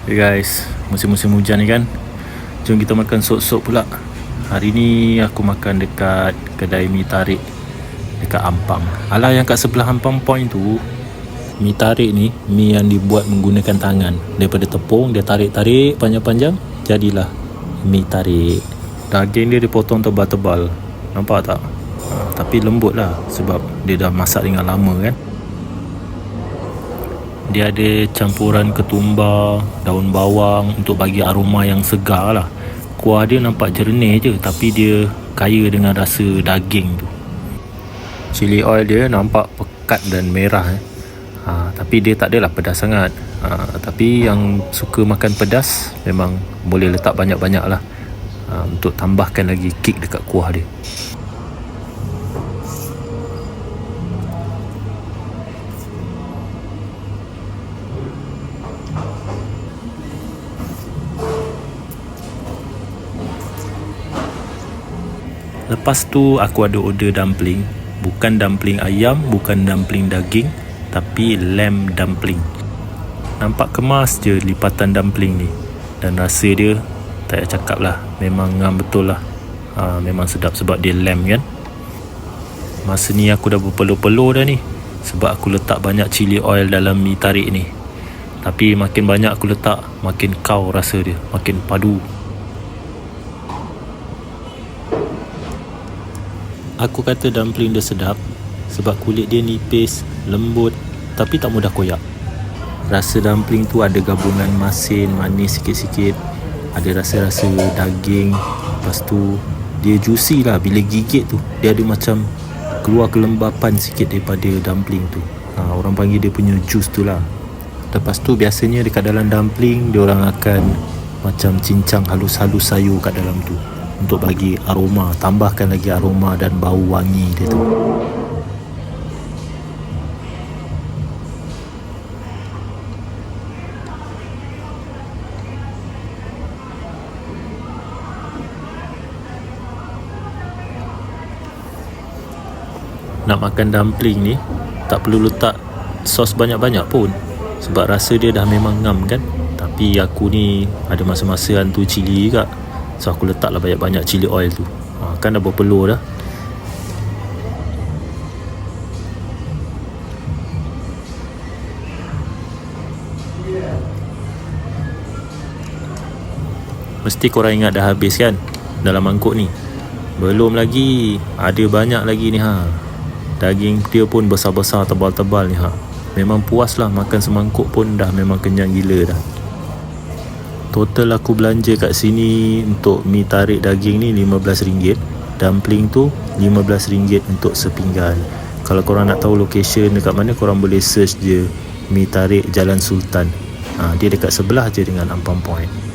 Hey guys, musim-musim hujan ni kan, jom kita makan sop-sop pula. Hari ni aku makan dekat kedai mi tarik dekat Ampang. Alah, yang kat sebelah Ampang Point tu, mi tarik ni mi yang dibuat menggunakan tangan. Daripada tepung dia tarik-tarik panjang-panjang, jadilah mi tarik. Daging dia dipotong tebal-tebal, nampak tak? Tapi lembut lah sebab dia dah masak dengan lama kan. Dia ada campuran ketumbar, daun bawang untuk bagi aroma yang segar lah. Kuah dia nampak jernih je, tapi dia kaya dengan rasa daging tu. Chili oil dia nampak pekat dan merah tapi dia tak adalah pedas sangat. Tapi yang suka makan pedas memang boleh letak banyak-banyak lah, untuk tambahkan lagi kick dekat kuah dia. Lepas tu aku ada order dumpling. Bukan dumpling ayam, bukan dumpling daging, tapi lamb dumpling. Nampak kemas je lipatan dumpling ni, dan rasa dia tak payah cakap lah, memang ngam betul lah. Memang sedap sebab dia lamb kan. Masa ni aku dah berpeluh-peluh dah ni, sebab aku letak banyak chili oil dalam mi tarik ni. Tapi makin banyak aku letak, makin kau rasa dia, makin padu. Aku kata dumpling dia sedap sebab kulit dia nipis, lembut, tapi tak mudah koyak. Rasa dumpling tu ada gabungan masin, manis sikit-sikit, ada rasa-rasa daging. Lepas tu dia juicy lah, bila gigit tu dia ada macam keluar kelembapan sikit daripada dumpling tu. Orang panggil dia punya juice tu lah. Lepas tu biasanya dekat dalam dumpling dia orang akan macam cincang halus-halus sayur kat dalam tu untuk bagi aroma, tambahkan lagi aroma dan bau wangi dia tu. Nak makan dumpling ni tak perlu letak sos banyak-banyak pun, sebab rasa dia dah memang ngam kan. Tapi aku ni ada masa-masa hantu cili juga, so aku letaklah banyak-banyak chili oil tu. Kan dah berpeluh dah. Mesti korang ingat dah habis kan dalam mangkuk ni? Belum lagi, ada banyak lagi ni Daging dia pun besar-besar, tebal-tebal ni Memang puas lah, makan semangkuk pun dah memang kenyang gila dah. Total aku belanja kat sini untuk mi tarik daging ni RM15. Dumpling tu RM15 untuk sepinggan. Kalau korang nak tahu location dekat mana, korang boleh search je mi tarik Jalan Sultan. Dia dekat sebelah je dengan Ampang Point.